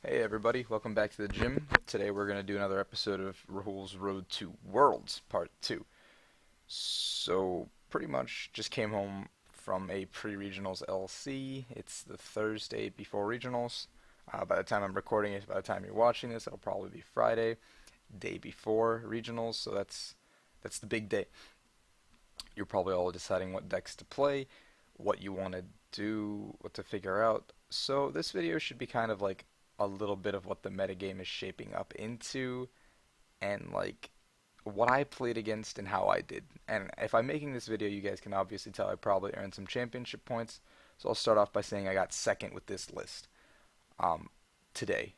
Hey everybody, welcome back to the gym. Today we're going to do another episode of Rahul's Road to Worlds Part 2. So, pretty much just came home from a pre-regionals LC. It's the Thursday before regionals. By the time I'm recording it, by the time you're watching this, it'll probably be Friday, day before regionals. So that's the big day. You're probably all deciding what decks to play, what you want to do, what to figure out. So this video should be kind of like a little bit of what the metagame is shaping up into and like what I played against and how I did. And if I'm making this video, you guys can obviously tell I probably earned some championship points. So I'll start off by saying I got second with this list um, today.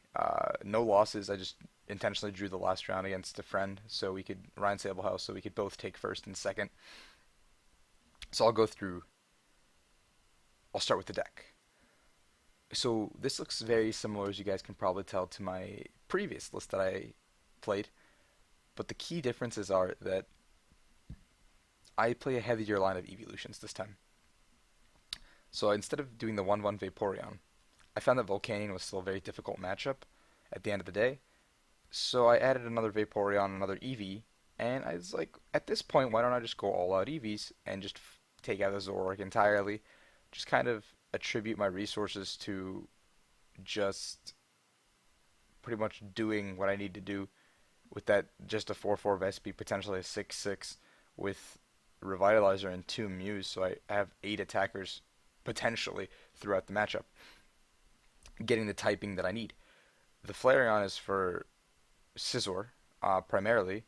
No losses. I just intentionally drew the last round against a friend so we could Ryan Sablehouse so we could both take first and second. So I'll go through. I'll start with the deck. So this looks very similar, as you guys can probably tell, to my previous list that I played. But the key differences are that I play a heavier line of Eeveelutions this time. So instead of doing the 1-1 Vaporeon, I found that Volcanion was still a very difficult matchup at the end of the day. So I added another Vaporeon, another Eevee, and I was like, at this point, why don't I just go all out Eevees and just take out the Zoroark entirely? Just kind of attribute my resources to just pretty much doing what I need to do with that just a 4-4 Vespi, potentially a 6-6 with Revitalizer and 2 Mews, so I have 8 attackers potentially throughout the matchup, getting the typing that I need. The Flareon is for Scizor, primarily.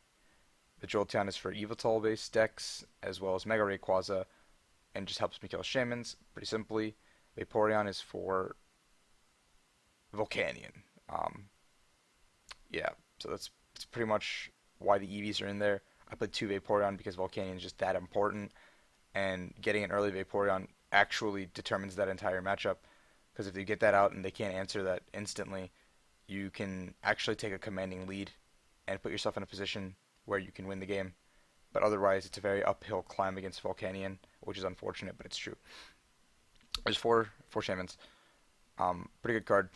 The Jolteon is for Yveltal based decks, as well as Mega Rayquaza, and just helps me kill Shamans, pretty simply. Vaporeon is for Volcanion. Um, yeah, so that's pretty much why the EVs are in there. I played two Vaporeon because Volcanion is just that important, and getting an early Vaporeon actually determines that entire matchup. Because if you get that out and they can't answer that instantly, you can actually take a commanding lead and put yourself in a position where you can win the game. But otherwise, it's a very uphill climb against Volcanion, which is unfortunate, but it's true. There's four shamans. Pretty good card.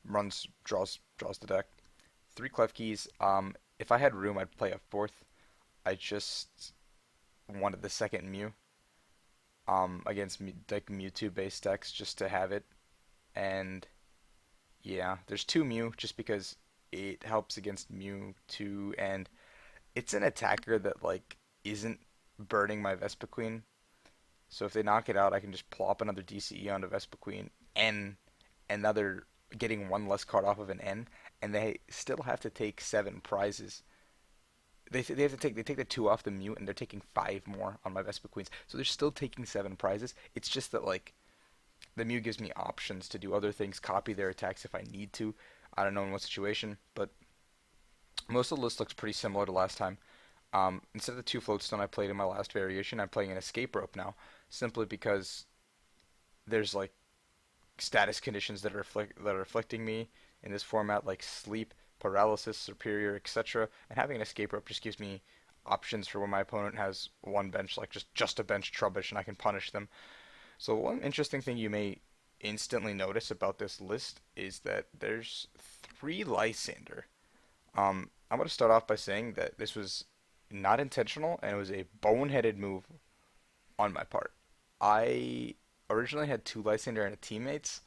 Runs, draws the deck. Three clef keys. If I had room, I'd play a fourth. I just wanted the second Mew. Against like Mewtwo based decks just to have it. And yeah, there's two Mew just because it helps against Mewtwo, and it's an attacker that like isn't burning my Vespiquen. So if they knock it out, I can just plop another DCE onto Vespiquen and another getting one less card off of an N, and they still have to take 7 prizes. They have to take the two off the mute, and they're taking 5 more on my Vespiquens. So they're still taking 7 prizes. It's just that like the Mew gives me options to do other things, copy their attacks if I need to. I don't know in what situation, but most of the list looks pretty similar to last time. Instead of the two Floatstone I played in my last variation, I'm playing an Escape Rope now, simply because there's like status conditions that are afflicting me in this format, like sleep, paralysis, superior, etc. And having an escape rope just gives me options for when my opponent has one bench, like just a bench Trubbish, and I can punish them. So one interesting thing you may instantly notice about this list is that there's 3 Lysander. I'm going to start off by saying that this was not intentional and it was a boneheaded move on my part. I originally had 2 Lysander and a teammates,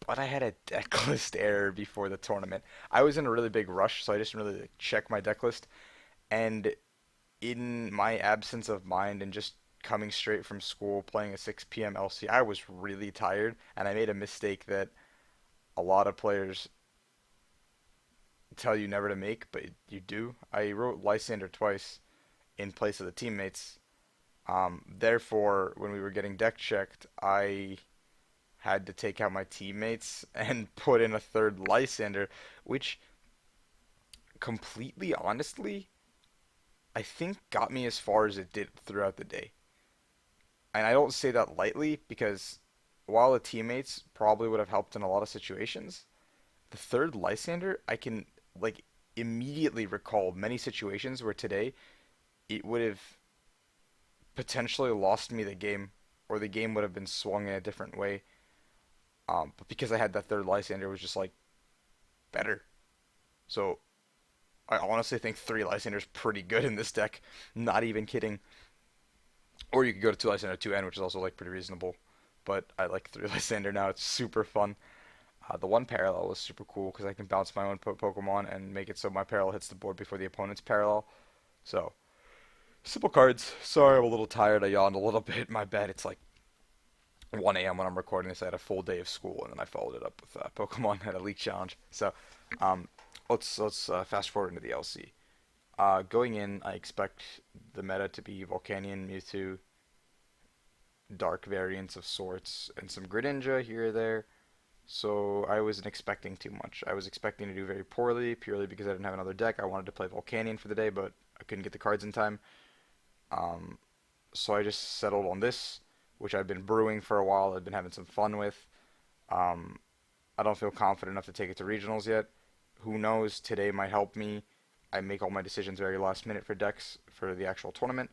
but I had a deck list error before the tournament. I was in a really big rush, so I just didn't really check my deck list. And in my absence of mind and just coming straight from school playing a 6 p.m. LC, I was really tired, and I made a mistake that a lot of players tell you never to make, but you do. I wrote Lysander twice in place of the teammates. Therefore, when we were getting deck checked, I had to take out my teammates and put in a third Lysander, which completely honestly, I think got me as far as it did throughout the day. And I don't say that lightly because while the teammates probably would have helped in a lot of situations, the third Lysander, I can like immediately recall many situations where today it would have potentially lost me the game or the game would have been swung in a different way. But because I had that third Lysander, it was just like better. So I honestly think three Lysander's pretty good in this deck. Not even kidding. Or you could go to two Lysander, two N, which is also like pretty reasonable. But I like three Lysander now. It's super fun. The one parallel was super cool because I can bounce my own Pokemon and make it so my parallel hits the board before the opponent's parallel. So simple cards. Sorry, I'm a little tired. I yawned a little bit. My bad. It's like 1 a.m. when I'm recording this. I had a full day of school, and then I followed it up with Pokemon at a League Challenge. So, um, let's fast forward into the LC. Going in, I expect the meta to be Volcanion, Mewtwo, dark variants of sorts, and some Greninja here or there. So I wasn't expecting too much. I was expecting to do very poorly, purely because I didn't have another deck. I wanted to play Volcanion for the day, but I couldn't get the cards in time. Um, so I just settled on this, which I've been brewing for a while. I've been having some fun with. Um, I don't feel confident enough to take it to regionals yet. Who knows? Today might help me. I make all my decisions very last minute for decks for the actual tournament,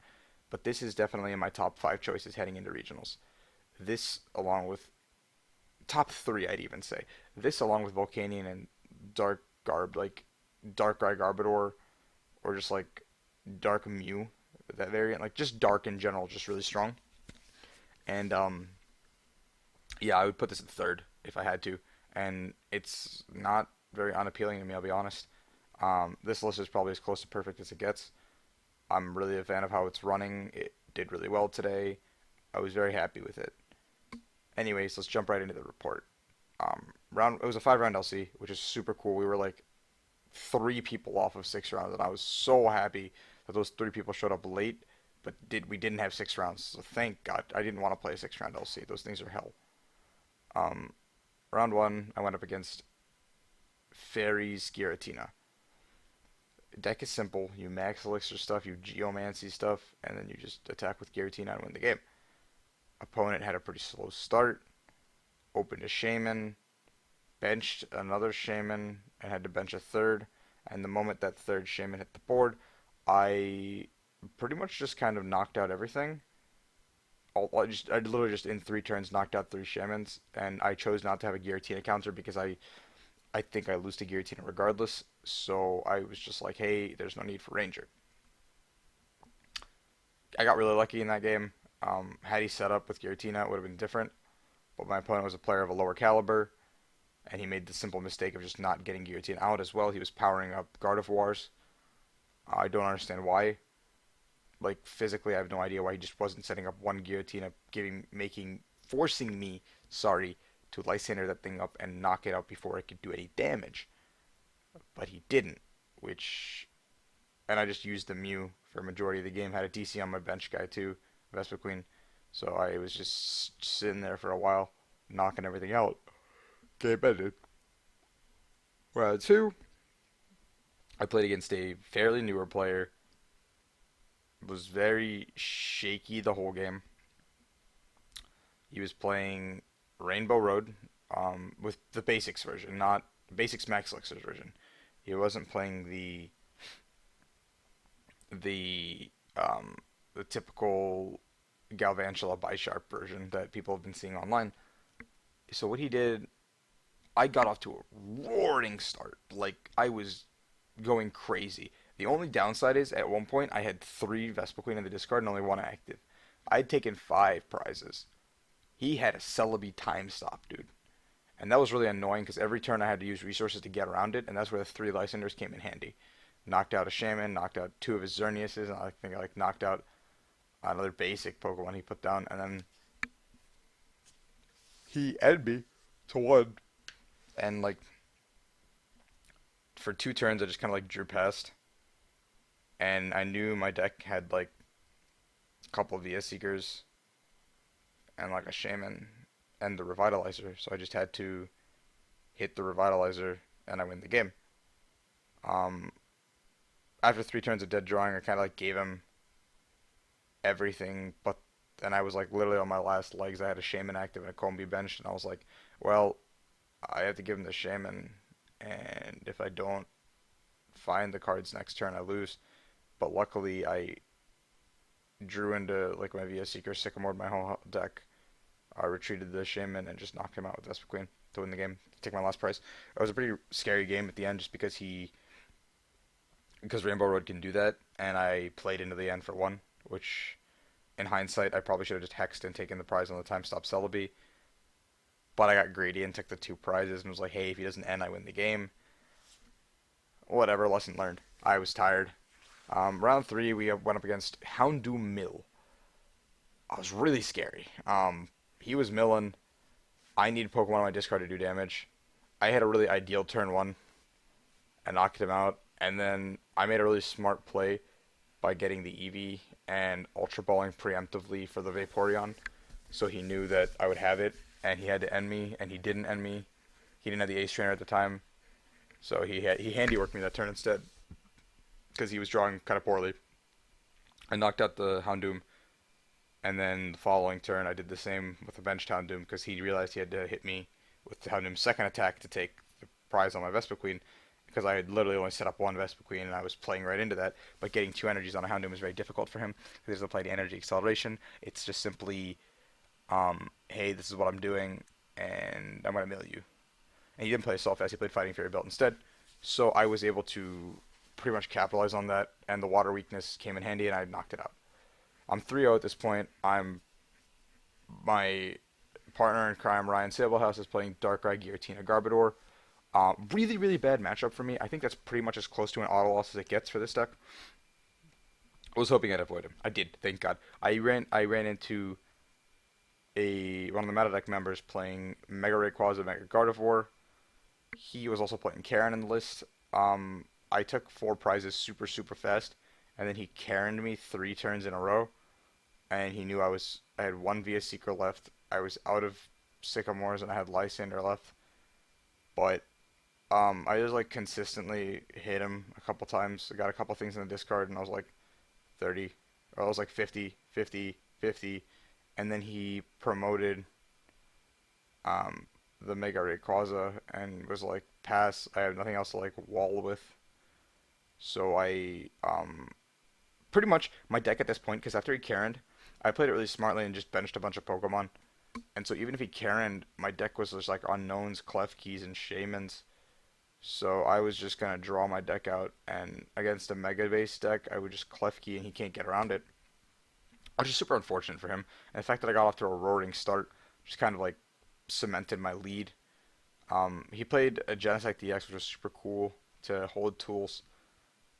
but this is definitely in my top five choices heading into regionals. This, along with top three, I'd even say. This, along with Volcanion and Dark Garb, like Dark Garbodor, or just like Dark Mew, that variant, like just Dark in general, just really strong. And yeah, I would put this at third if I had to, and it's not very unappealing to me. I'll be honest. This list is probably as close to perfect as it gets. I'm really a fan of how it's running. It did really well today. I was very happy with it. Anyways, let's jump right into the report. Round it was a 5 round LC, which is super cool. We were like three people off of 6 rounds, and I was so happy that those three people showed up late. But we didn't have 6 rounds, so thank God. I didn't want to play a 6 round LC. Those things are hell. Um, Round one, I went up against Fairies Giratina. Deck is simple. You max elixir stuff, you geomancy stuff, and then you just attack with Giratina and win the game. Opponent had a pretty slow start, opened a Shaman, benched another Shaman, and had to bench a third. And the moment that third Shaman hit the board, I pretty much just kind of knocked out everything. I literally just in 3 turns knocked out 3 Shamans, and I chose not to have a Giratina counter because I think I lose to Giratina regardless. So I was just like, hey, there's no need for Ranger. I got really lucky in that game. Had he set up with Giratina, it would have been different. But my opponent was a player of a lower caliber, and he made the simple mistake of just not getting Giratina out as well. He was powering up Gardevoirs. I don't understand why. Like physically, I have no idea why he just wasn't setting up one Giratina, forcing me, sorry, to Lysander that thing up and knock it out before it could do any damage. But he didn't, which, and I just used the Mew for a majority of the game. Had a DC on my bench guy too, Vespiquen. So I was just sitting there for a while, knocking everything out. Game ended. Round two, I played against a fairly newer player. Was very shaky the whole game. He was playing Rainbow Road with the basics version, not basics Max Elixir's version. He wasn't playing the the typical Galvantula Bisharp version that people have been seeing online. So what he did, I got off to a roaring start. Like I was going crazy. The only downside is at one point I had 3 Vespiquen in the discard and only one active. I'd taken 5 prizes. He had a Celebi time stop, dude. And that was really annoying because every turn I had to use resources to get around it, and that's where the 3 Lysanders came in handy. Knocked out a Shaman, knocked out 2 of his Xerneases, and I think I like knocked out another basic Pokemon he put down, and then he ended me to 1. And like for 2 turns I just kinda like drew past. And I knew my deck had like a couple of VS Seekers and like a Shaman and the Revitalizer, so I just had to hit the Revitalizer and I win the game. Um, After 3 turns of dead drawing, I kind of like gave him everything, but then I was like literally on my last legs. I had a Shaman active and a Combi benched, and I was like, well, I have to give him the Shaman, and if I don't find the cards next turn, I lose. But luckily, I drew into like my VS Seeker Sycamore my whole deck, I retreated the Shaman and just knocked him out with Vespiquen to win the game, take my last prize. It was a pretty scary game at the end just because Rainbow Road can do that, and I played into the end for one, which in hindsight I probably should have just hexed and taken the prize on the time stop Celebi, but I got greedy and took the two prizes and was like, hey, if he doesn't end, I win the game. Whatever, lesson learned. I was tired. Round three, we went up against Houndoom Mill. I was really scary. He was milling. I needed Pokemon on my discard to do damage. I had a really ideal turn one and knocked him out. And then I made a really smart play by getting the Eevee and Ultra Balling preemptively for the Vaporeon. So he knew that I would have it, and he had to end me, and he didn't end me. He didn't have the Ace Trainer at the time, so he handiworked me that turn instead because he was drawing kind of poorly. I knocked out the Houndoom, and then the following turn I did the same with the benched Houndoom because he realized he had to hit me with the Houndoom's second attack to take the prize on my Vespiquen because I had literally only set up one Vespiquen and I was playing right into that. But getting two energies on a Houndoom is very difficult for him because he doesn't apply the energy acceleration. It's just simply, hey, this is what I'm doing, and I'm gonna mill you. And he didn't play Assault Fast; he played Fighting Fairy Belt instead. So I was able to pretty much capitalize on that, and the water weakness came in handy, and I knocked it out. I'm 3-0 at this point. I'm my partner in crime, Ryan Sablehouse, is playing Darkrai Giratina Garbodor. Really, really bad matchup for me. I think that's pretty much as close to an auto loss as it gets for this deck. I was hoping I'd avoid him. I did, thank God. I ran into a one of the meta deck members playing Mega Rayquaza, Mega Gardevoir. He was also playing Karen in the list. I took four prizes super super fast, and then he Karened me three turns in a row, and he knew I had one Via Seeker left. I was out of Sycamores and I had Lysander left, but I just like consistently hit him a couple times. I got a couple things in the discard, and I was like 30, or I was like 50, 50, 50, and then he promoted um, the Mega Rayquaza and was like, pass. I have nothing else to like wall with, so I pretty much my deck at this point, because after he Karened, I played it really smartly and just benched a bunch of Pokemon. And so even if he Karened, my deck was just like Unknowns, Klefkis, and Shamans. So I was just gonna draw my deck out, and against a Mega Base deck, I would just Klefki and he can't get around it, which is super unfortunate for him. And the fact that I got off to a roaring start just kind of like cemented my lead. He played a Genesect DX, which was super cool to hold tools,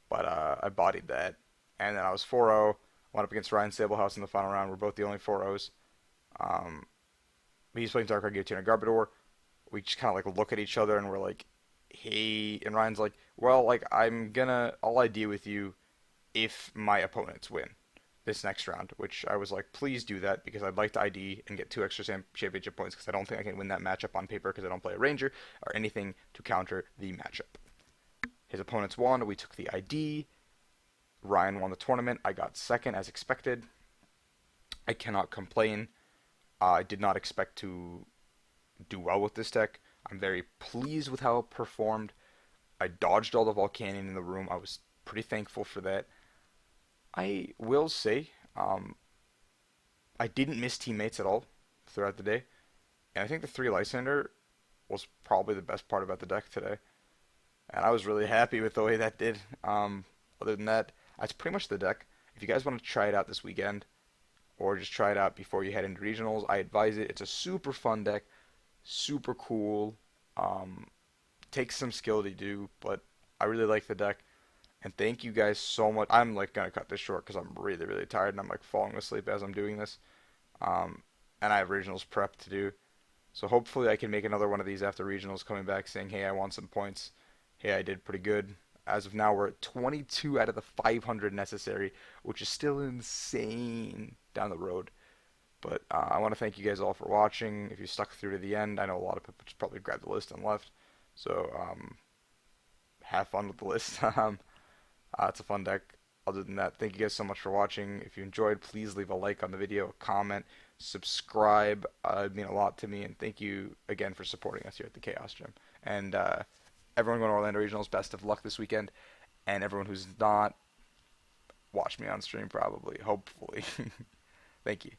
but I bodied that. And then I was 4-0, went up against Ryan Sablehouse in the final round. We're both the only 4-0s. Um, he's playing Darkrai Giratina Garbodor. We just kind of like look at each other and we're like, hey, and Ryan's like, well, like I'll ID with you if my opponents win this next round, which I was like, please do that because I'd like to ID and get two extra championship points because I don't think I can win that matchup on paper because I don't play a Ranger or anything to counter the matchup. His opponents won. We took the ID. Ryan won the tournament. I got second as expected. I cannot complain. I did not expect to do well with this deck. I'm very pleased with how it performed. I dodged all the Volcanion in the room. I was pretty thankful for that. I will say, I didn't miss teammates at all throughout the day. And I think the 3 Lysander was probably the best part about the deck today. And I was really happy with the way that did. Other than that, that's pretty much the deck. If you guys want to try it out this weekend, or just try it out before you head into regionals, I advise it. It's a super fun deck, super cool. Um, Takes some skill to do, but I really like the deck. And thank you guys so much. I'm like gonna cut this short because I'm really really tired and I'm like falling asleep as I'm doing this. Um, and I have regionals prep to do. So hopefully I can make another one of these after regionals, coming back saying, hey, I want some points. Hey, I did pretty good. As of now, we're at 22 out of the 500 necessary, which is still insane down the road. But I want to thank you guys all for watching. If you stuck through to the end, I know a lot of people just probably grabbed the list and left. So have fun with the list. It's a fun deck. Other than that, thank you guys so much for watching. If you enjoyed, please leave a like on the video, a comment, subscribe. It'd mean a lot to me. And thank you again for supporting us here at the Chaos Gym. And everyone going to Orlando Regionals, best of luck this weekend. And everyone who's not, watch me on stream probably, hopefully. Thank you.